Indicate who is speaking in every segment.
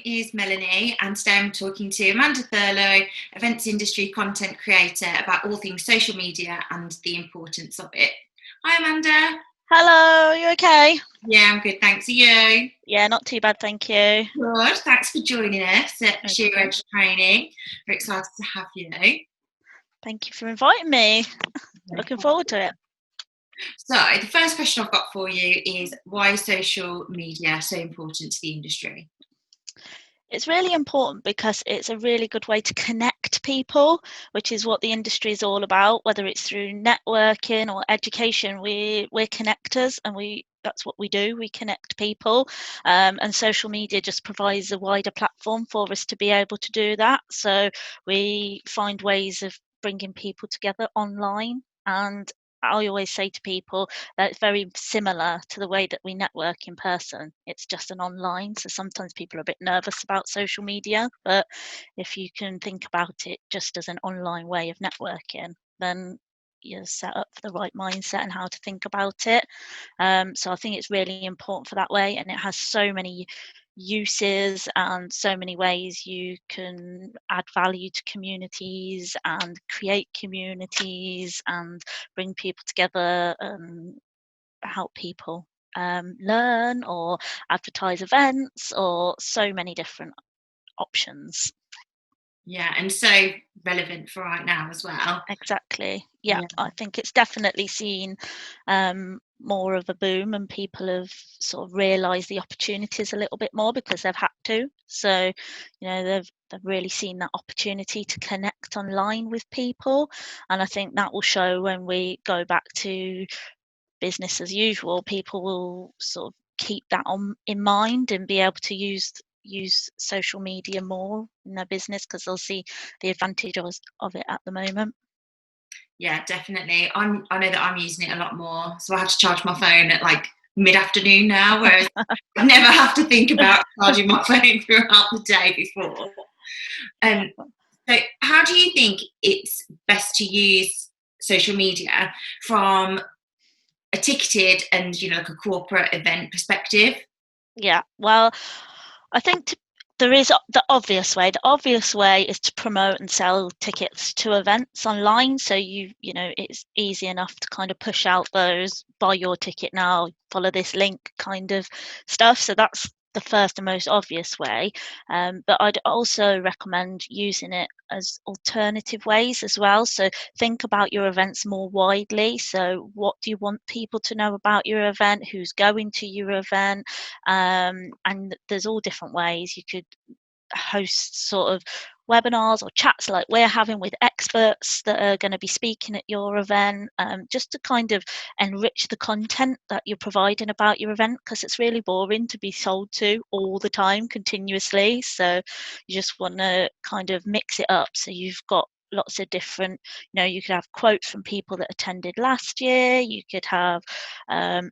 Speaker 1: name is Melanie, and today I'm talking to Amanda Thurlow, events industry content creator, about all things social media and the importance of it. Hi, Amanda.
Speaker 2: Hello, you okay?
Speaker 1: Yeah, I'm good, thanks. Are you?
Speaker 2: Yeah, not too bad, thank you.
Speaker 1: Good. Thanks for joining us at
Speaker 2: No
Speaker 1: Sheer
Speaker 2: problem.
Speaker 1: Edge Training. We're excited to have you.
Speaker 2: Thank you for inviting me. Looking forward to it.
Speaker 1: So, the first question I've got for you is, why is social media so important to the industry?
Speaker 2: It's really important because it's a really good way to connect people, which is what the industry is all about. Whether it's through networking or education, we're connectors, and that's what we do. We connect people, and social media just provides a wider platform for us to be able to do that. So we find ways of bringing people together online, and I always say to people that it's very similar to the way that we network in person. It's just an online. So sometimes people are a bit nervous about social media, but if you can think about it just as an online way of networking, then you're set up for the right mindset and how to think about it. So I think it's really important for that way, and it has so many uses and so many ways you can add value to communities and create communities and bring people together and help people learn or advertise events or so many different options.
Speaker 1: Yeah, and so relevant for right now as well.
Speaker 2: Exactly. Yeah,
Speaker 1: Yeah.
Speaker 2: I think it's definitely seen more of a boom, and people have sort of realised the opportunities a little bit more because they've had to. So, they've really seen that opportunity to connect online with people, and I think that will show when we go back to business as usual. People will sort of keep that on in mind and be able to use social media more in their business because they'll see the advantages of it at the moment.
Speaker 1: Yeah, definitely. I know that I'm using it a lot more. So I have to charge my phone at like mid-afternoon now, whereas I never have to think about charging my phone throughout the day before.
Speaker 2: Yeah.
Speaker 1: Um, so how do you think it's best to use social media from a ticketed and, like a corporate event perspective?
Speaker 2: Yeah. Well, I think there is the obvious way. The obvious way is to promote and sell tickets to events online. So it's easy enough to kind of push out those buy your ticket now, follow this link kind of stuff. So that's the first and most obvious way. But I'd also recommend using it as alternative ways as well. So think about your events more widely. So what do you want people to know about your event? Who's going to your event? And there's all different ways you could host sort of webinars or chats like we're having with experts that are going to be speaking at your event, just to kind of enrich the content that you're providing about your event, because it's really boring to be sold to all the time continuously. So you just want to kind of mix it up, so you've got lots of different, you could have quotes from people that attended last year. You could have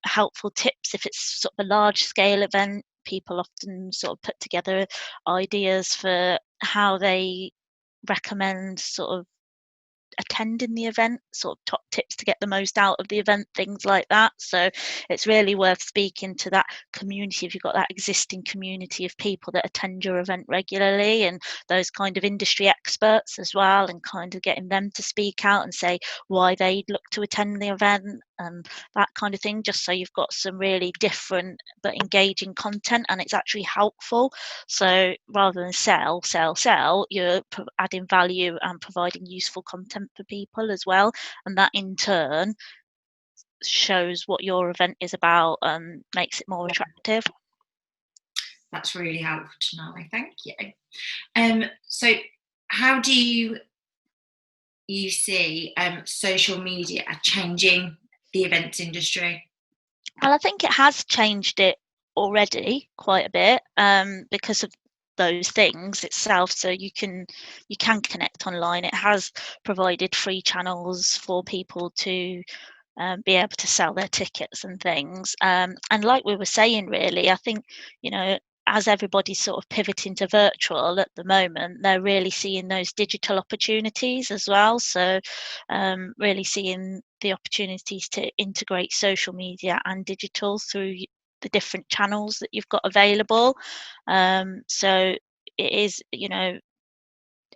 Speaker 2: helpful tips if it's sort of a large scale event. People often sort of put together ideas for how they recommend sort of attending the event, sort of top tips to get the most out of the event, things like that. So it's really worth speaking to that community if you've got that existing community of people that attend your event regularly, and those kind of industry experts as well, and kind of getting them to speak out and say why they'd look to attend the event and that kind of thing, just so you've got some really different but engaging content and it's actually helpful. So rather than sell, you're adding value and providing useful content for people as well, and that in turn shows what your event is about and makes it more attractive.
Speaker 1: That's really helpful to know. Thank you. So how do you see social media changing the events industry?
Speaker 2: Well, I think it has changed it already quite a bit, because of those things itself. So you can connect online. It has provided free channels for people to be able to sell their tickets and things. And like we were saying, really, I think, as everybody's sort of pivoting to virtual at the moment, they're really seeing those digital opportunities as well. So really seeing the opportunities to integrate social media and digital through the different channels that you've got available. So it is,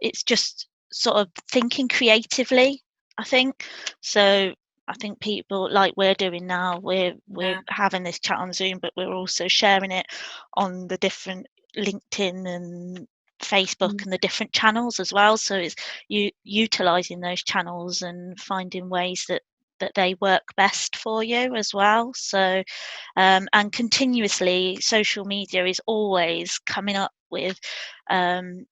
Speaker 2: it's just sort of thinking creatively, I think. So I think people like we're doing now, we're
Speaker 1: Yeah.
Speaker 2: having this chat on Zoom, but we're also sharing it on the different LinkedIn and Facebook
Speaker 1: Mm.
Speaker 2: and the different channels as well. So it's you utilizing those channels and finding ways that they work best for you as well. So and continuously social media is always coming up with um,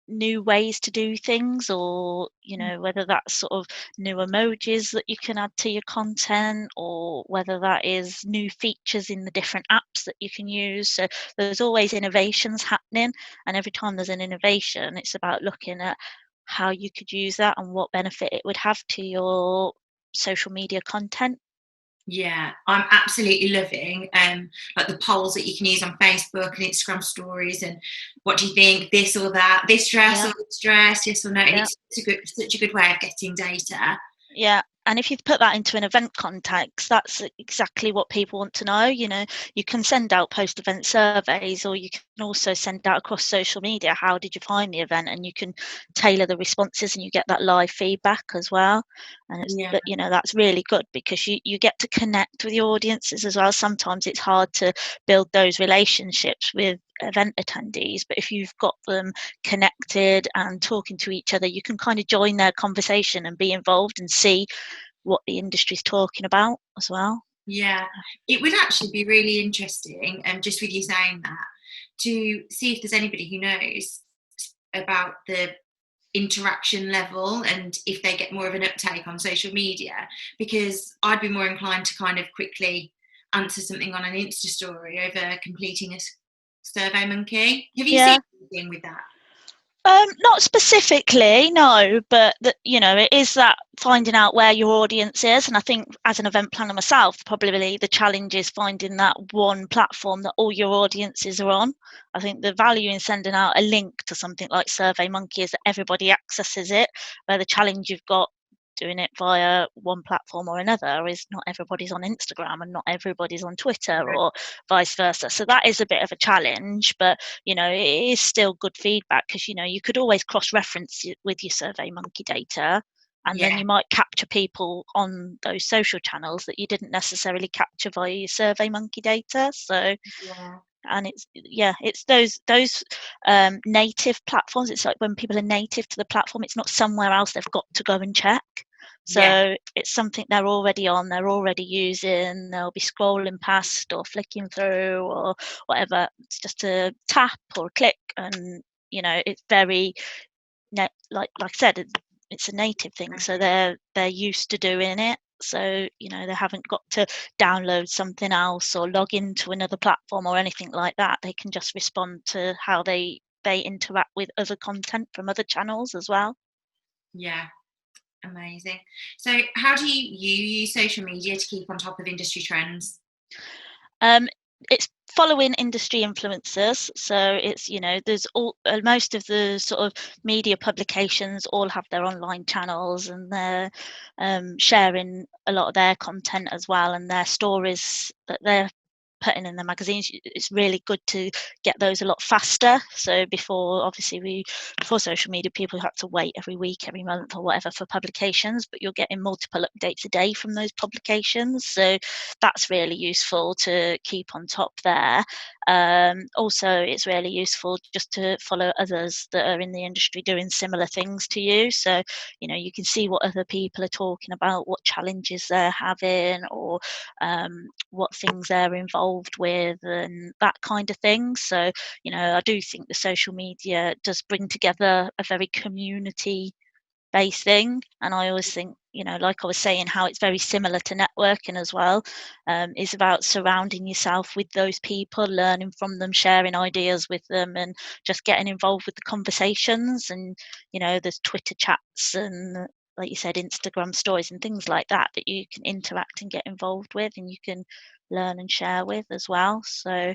Speaker 2: new ways to do things, or whether that's sort of new emojis that you can add to your content, or whether that is new features in the different apps that you can use. So there's always innovations happening, and every time there's an innovation, it's about looking at how you could use that and what benefit it would have to your social media content.
Speaker 1: Yeah, I'm absolutely loving like the polls that you can use on Facebook and Instagram stories, and what do you think, this or that, this dress
Speaker 2: Yeah,
Speaker 1: or this dress, yes or no, and
Speaker 2: yeah.
Speaker 1: it's such a good way of getting data.
Speaker 2: Yeah, and if you put that into an event context, that's exactly what people want to know. You can send out post-event surveys, or you can also send out across social media, how did you find the event? And you can tailor the responses and you get that live feedback as well. And it's
Speaker 1: Yeah,
Speaker 2: that, that's really good, because you get to connect with your audiences as well. Sometimes it's hard to build those relationships with event attendees, but if you've got them connected and talking to each other, you can kind of join their conversation and be involved and see what the industry's talking about as well.
Speaker 1: yeah. It would actually be really interesting, just with you saying that, to see if there's anybody who knows about the interaction level and if they get more of an uptake on social media, because I'd be more inclined to kind of quickly answer something on an Insta story over completing a survey monkey. Have you seen
Speaker 2: Yeah.
Speaker 1: anything with that?
Speaker 2: Not specifically, no, but it is that finding out where your audience is. And I think as an event planner myself, probably the challenge is finding that one platform that all your audiences are on. I think the value in sending out a link to something like SurveyMonkey is that everybody accesses it, where the challenge you've got doing it via one platform or another is not everybody's on Instagram and not everybody's on Twitter, or vice versa. So that is a bit of a challenge, but it is still good feedback, because you could always cross-reference with your SurveyMonkey data, and then
Speaker 1: Yeah,
Speaker 2: you might capture people on those social channels that you didn't necessarily capture via your SurveyMonkey data. So,
Speaker 1: yeah,
Speaker 2: and it's those native platforms. It's like when people are native to the platform, it's not somewhere else they've got to go and check.
Speaker 1: yeah,
Speaker 2: So it's something they're already on, they're already using, they'll be scrolling past or flicking through or whatever. It's just a tap or a click, and it's very like I said, it's a native thing, so they're used to doing it. So they haven't got to download something else or log into another platform or anything like that. They can just respond to how they interact with other content from other channels as well.
Speaker 1: yeah. Amazing. So, how do you use social media to keep on top of industry trends?
Speaker 2: Um, it's following industry influencers. So it's, there's all most of the sort of media publications all have their online channels, and they're sharing a lot of their content as well, and their stories that they're putting in the magazines. It's really good to get those a lot faster. So before social media, people had to wait every week, every month or whatever for publications, but you're getting multiple updates a day from those publications. So that's really useful to keep on top there. Also, it's really useful just to follow others that are in the industry doing similar things to you. So, you can see what other people are talking about, what challenges they're having, or what things they're involved with, and that kind of thing. So, I do think the social media does bring together a very community based thing. And I always think, like I was saying, how it's very similar to networking as well, is about surrounding yourself with those people, learning from them, sharing ideas with them, and just getting involved with the conversations. And, there's Twitter chats and, like you said, Instagram stories and things like that you can interact and get involved with, and you can learn and share with as well. So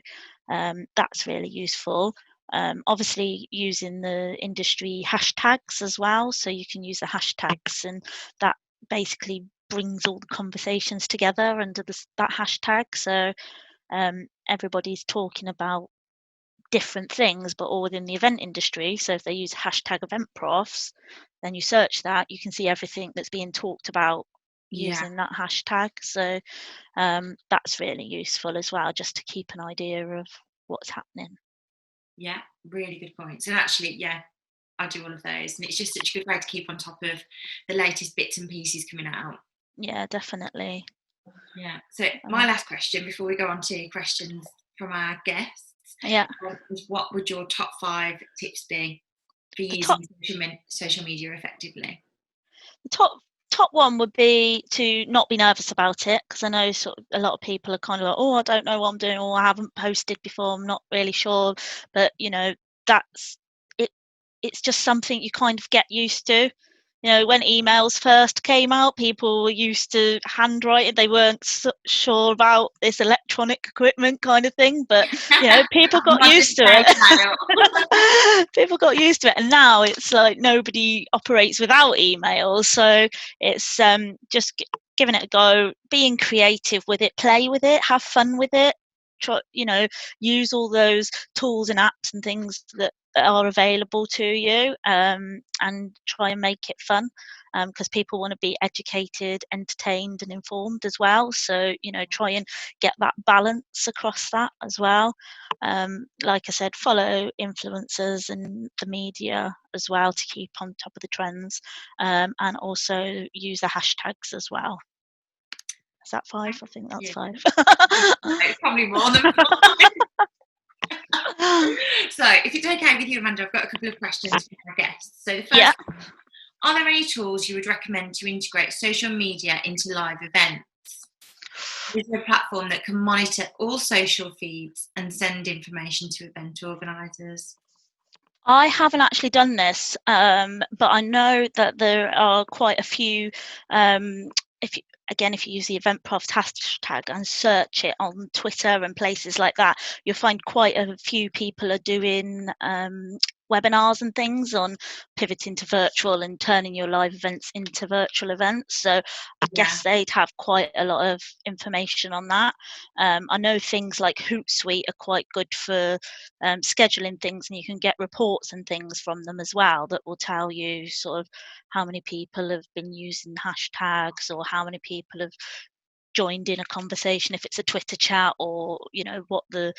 Speaker 2: that's really useful. Obviously using the industry hashtags as well, so you can use the hashtags, and that basically brings all the conversations together under that hashtag. So everybody's talking about different things, but all within the event industry. So if they use hashtag event profs, then you search that, you can see everything that's being talked about
Speaker 1: Yeah.
Speaker 2: using that hashtag. So that's really useful as well, just to keep an idea of what's happening.
Speaker 1: Yeah, really good point. So actually, yeah, I do all of those, and it's just such a good way to keep on top of the latest bits and pieces coming out.
Speaker 2: Yeah, definitely.
Speaker 1: Yeah. So my last question before we go on to questions from our guests
Speaker 2: Yeah,
Speaker 1: is, what would your top 5 tips be for
Speaker 2: the top
Speaker 1: using social media effectively?
Speaker 2: the top one would be to not be nervous about it, because I know sort of a lot of people are kind of like, oh, I don't know what I'm doing, or I haven't posted before, I'm not really sure. But that's it. It's just something you kind of get used to. When emails first came out, people were used to handwriting. They weren't sure about this electronic equipment kind of thing, but people got
Speaker 1: Modern
Speaker 2: used to it.
Speaker 1: tale.
Speaker 2: People got used to it, and now it's like nobody operates without emails. So it's just giving it a go, being creative with it, play with it, have fun with it. Try, use all those tools and apps and things that are available to you, and try and make it fun, because people want to be educated, entertained, and informed as well. So try and get that balance across that as well. Like I said, follow influencers and the media as well to keep on top of the trends, and also use the hashtags as well. Is that 5? I think that's
Speaker 1: Yeah.
Speaker 2: 5.
Speaker 1: It's probably more than 5. So, if it's okay with you, Amanda, I've got a couple of questions for our guests. So, the
Speaker 2: Yeah.
Speaker 1: first one, are there any tools you would recommend to integrate social media into live events? Is there a platform that can monitor all social feeds and send information to event organisers?
Speaker 2: I haven't actually done this, but I know that there are quite a few. If you, again, if you use the EventProfs hashtag and search it on Twitter and places like that, you'll find quite a few people are doing webinars and things on pivoting to virtual and turning your live events into virtual events. So I
Speaker 1: Yeah,
Speaker 2: guess they'd have quite a lot of information on that. I know things like Hootsuite are quite good for scheduling things, and you can get reports and things from them as well that will tell you sort of how many people have been using hashtags, or how many people have joined in a conversation if it's a Twitter chat, or what the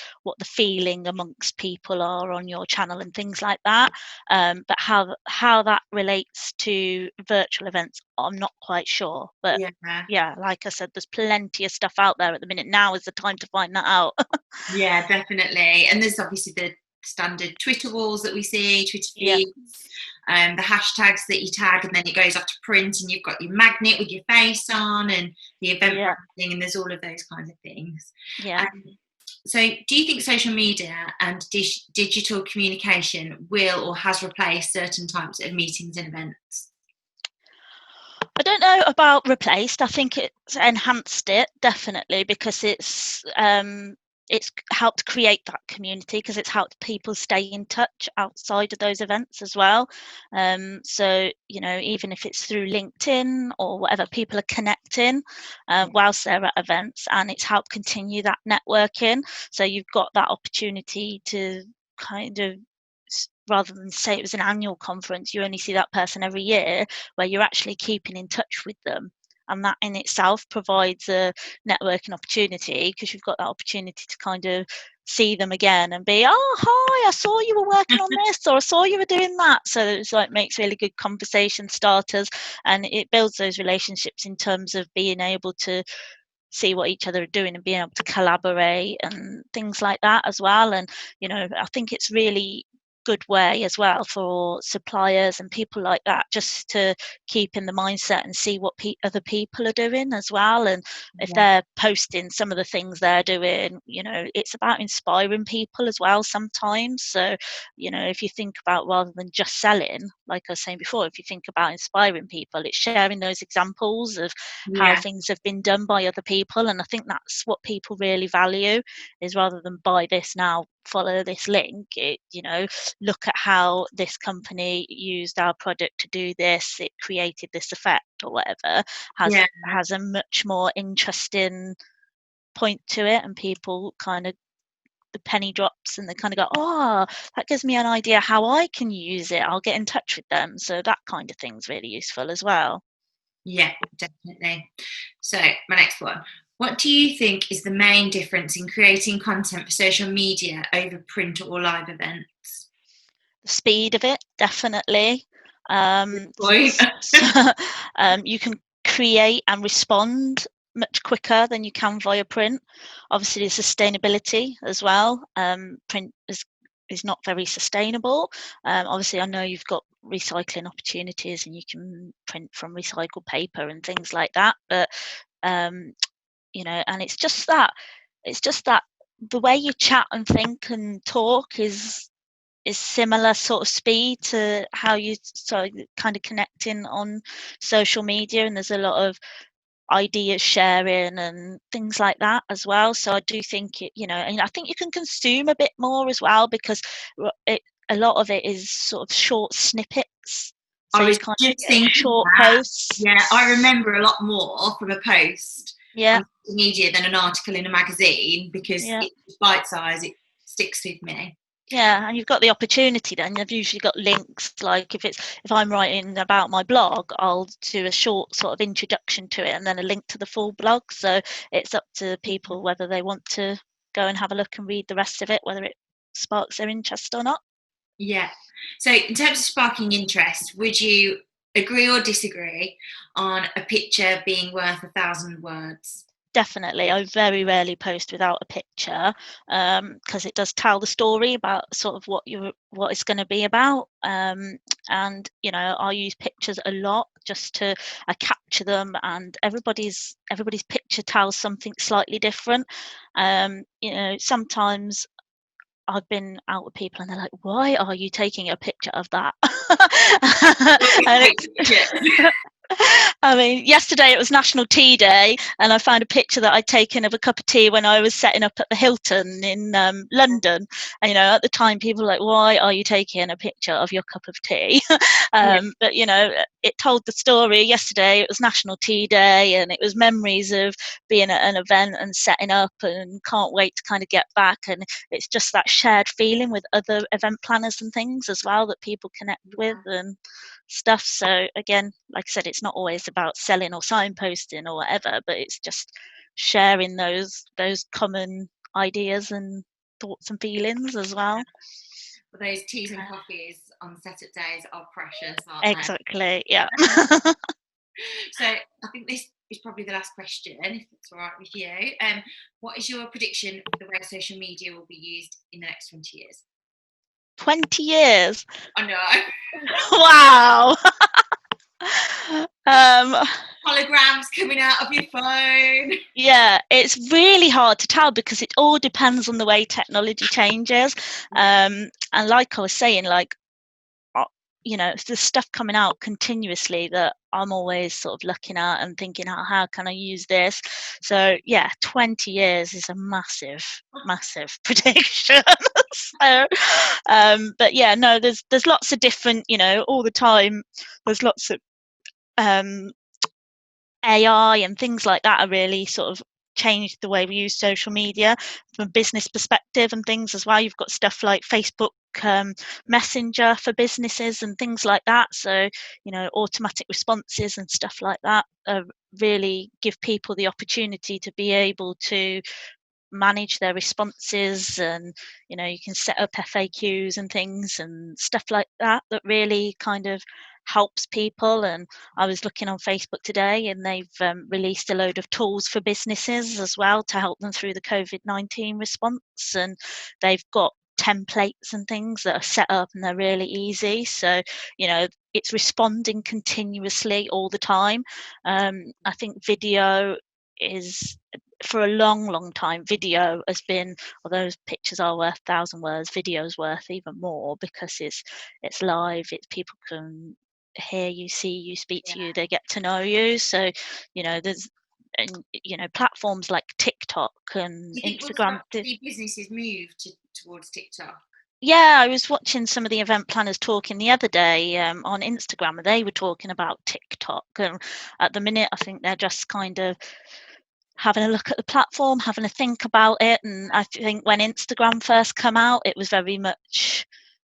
Speaker 2: feeling amongst people are on your channel and things like that. But how that relates to virtual events, I'm not quite sure. But
Speaker 1: yeah,
Speaker 2: yeah, like I said, there's plenty of stuff out there at the minute. Now is the time to find that out.
Speaker 1: yeah, definitely. And there's obviously the standard Twitter walls that we see, Twitter
Speaker 2: Yeah,
Speaker 1: feeds, the hashtags that you tag, and then it goes off to print, and you've got your magnet with your face on, and the event
Speaker 2: yeah,
Speaker 1: thing, and there's all of those kinds of things.
Speaker 2: yeah.
Speaker 1: Um, so, do you think social media and digital communication will or has replaced certain types of meetings and events?
Speaker 2: I don't know about replaced. I think it's enhanced it, definitely, because it's helped create that community, because it's helped people stay in touch outside of those events as well. So even if it's through LinkedIn or whatever, people are connecting whilst they're at events, and it's helped continue that networking. So you've got that opportunity to kind of, rather than say it was an annual conference, you only see that person every year, where you're actually keeping in touch with them. And that in itself provides a networking opportunity, because you've got that opportunity to kind of see them again and be, oh, hi, I saw you were working on this, or I saw you were doing that. So it's like makes really good conversation starters, and it builds those relationships in terms of being able to see what each other are doing and being able to collaborate and things like that as well. And I think it's really good way as well for suppliers and people like that, just to keep in the mindset and see what other people are doing as well. And if
Speaker 1: Yeah,
Speaker 2: they're posting some of the things they're doing, it's about inspiring people as well sometimes. So if you think about, rather than just selling, like I was saying before, if you think about inspiring people, it's sharing those examples of how
Speaker 1: yeah,
Speaker 2: things have been done by other people. And I think that's what people really value, is rather than buy this now, follow this link, look at how this company used our product to do this, it created this effect or whatever, has
Speaker 1: yeah,
Speaker 2: has a much more interesting point to it and people kind of, the penny drops and they kind of go, oh, that gives me an idea how I can use it. I'll get in touch with them. So that kind of thing's really useful as well.
Speaker 1: Yeah, definitely. So, my next one. What do you think is the main difference in creating content for social media over print or live events?
Speaker 2: The speed of it, definitely.
Speaker 1: Point.
Speaker 2: You can create and respond much quicker than you can via print. Obviously, the sustainability as well. Print is not very sustainable. Obviously, I know you've got recycling opportunities and you can print from recycled paper and things like that. But and it's just that the way you chat and think and talk is similar sort of speed to how you kind of connecting on social media, and there's a lot of ideas sharing and things like that as well. So I do think and I think you can consume a bit more as well, because a lot of it is sort of short snippets, so
Speaker 1: I
Speaker 2: you
Speaker 1: was
Speaker 2: kind of
Speaker 1: just
Speaker 2: get
Speaker 1: thinking
Speaker 2: short
Speaker 1: that.
Speaker 2: posts.
Speaker 1: Yeah, I remember a lot more from a post
Speaker 2: Yeah,
Speaker 1: on social media than an article in a magazine, because
Speaker 2: yeah.
Speaker 1: it's bite size, it sticks with me.
Speaker 2: Yeah, and you've got the opportunity then. You've usually got links, like if I'm writing about my blog, I'll do a short sort of introduction to it and then a link to the full blog. So it's up to people whether they want to go and have a look and read the rest of it, whether it sparks their interest or not.
Speaker 1: Yeah. So, in terms of sparking interest, would you agree or disagree on a picture being worth 1,000 words?
Speaker 2: Definitely. I very rarely post without a picture, because it does tell the story about sort of what it's going to be about. And I use pictures a lot just to capture them, and everybody's picture tells something slightly different. Sometimes I've been out with people and they're like, "Why are you taking a picture of that?" And it's I mean, yesterday it was National Tea Day, and I found a picture that I'd taken of a cup of tea when I was setting up at the Hilton in London. And at the time, people were like, "Why are you taking a picture of your cup of tea?"
Speaker 1: Yeah.
Speaker 2: But it told the story. Yesterday it was National Tea Day, and it was memories of being at an event and setting up, and can't wait to kind of get back. And it's just that shared feeling with other event planners and things as well that people connect with and stuff. So again, like I said, it's not always about selling or signposting or whatever, but it's just sharing those common ideas and thoughts and feelings as well.
Speaker 1: Well, those teas and coffees on set-up days are precious, aren't they?
Speaker 2: Exactly, yeah.
Speaker 1: So, I think this is probably the last question, if it's all right with you. What is your prediction of the way social media will be used in the next 20 years?
Speaker 2: 20 years.
Speaker 1: I know.
Speaker 2: Wow. um
Speaker 1: Holograms coming out of your phone.
Speaker 2: Yeah, it's really hard to tell because it all depends on the way technology changes.
Speaker 1: Yeah.
Speaker 2: And like I was saying, like, there's stuff coming out continuously that I'm always sort of looking at and thinking, how can I use this? So yeah, 20 years is a massive, massive prediction. So, but yeah, no, there's lots of different, all the time. There's lots of AI and things like that are really sort of changed the way we use social media from a business perspective and things as well. You've got stuff like Facebook Messenger for businesses and things like that. So, automatic responses and stuff like that really give people the opportunity to be able to manage their responses, and you can set up FAQs and things and stuff like that really kind of helps people. And I was looking on Facebook today, and they've released a load of tools for businesses as well to help them through the COVID-19 response, and they've got templates and things that are set up and they're really easy. So it's responding continuously all the time. I think video is, for a long time, video has been, although pictures are worth 1,000 words, video is worth even more because it's live. It's people can hear you, see you, speak to you, they get to know you. So there's, and platforms like TikTok and
Speaker 1: Do you think we'll
Speaker 2: Instagram.
Speaker 1: start to see businesses move towards TikTok?
Speaker 2: Yeah, I was watching some of the event planners talking the other day on Instagram, and they were talking about TikTok. And at the minute, I think they're just kind of having a look at the platform, having a think about it. And I think when Instagram first come out, it was very much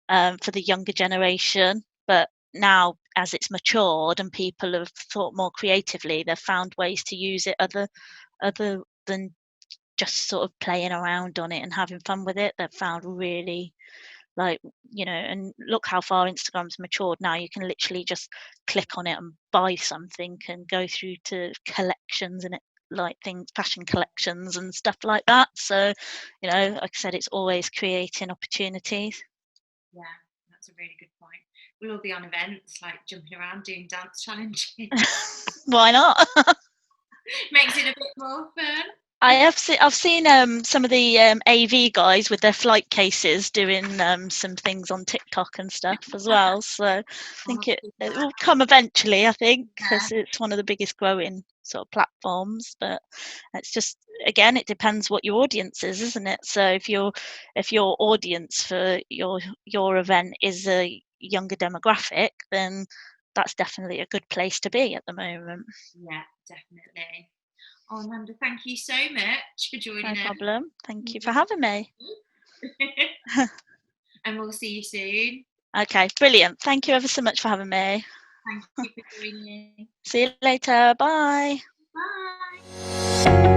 Speaker 2: for the younger generation. But now, as it's matured and people have thought more creatively, they've found ways to use it other than just sort of playing around on it and having fun with it. They've found really, like, and look how far Instagram's matured now. You can literally just click on it and buy something and go through to collections and like things, fashion collections and stuff like that. So, like I said, it's always creating opportunities.
Speaker 1: Yeah, that's a really good point. We'll all be on events like jumping around doing dance challenges.
Speaker 2: Why not?
Speaker 1: Makes it a bit more fun.
Speaker 2: I've seen some of the AV guys with their flight cases doing some things on TikTok and stuff as well. So I think it will come eventually. I think because it's one of the biggest growing sort of platforms. But it's just, again, it depends what your audience is, isn't it? So if your audience for your event is a younger demographic, then that's definitely a good place to be at the moment.
Speaker 1: Yeah, definitely. Oh, Amanda, thank you so much for joining us.
Speaker 2: No problem. Thank you for having me.
Speaker 1: And we'll see you soon.
Speaker 2: Okay, brilliant. Thank you ever so much for having me.
Speaker 1: Thank you for joining.
Speaker 2: See you later. Bye.
Speaker 1: Bye.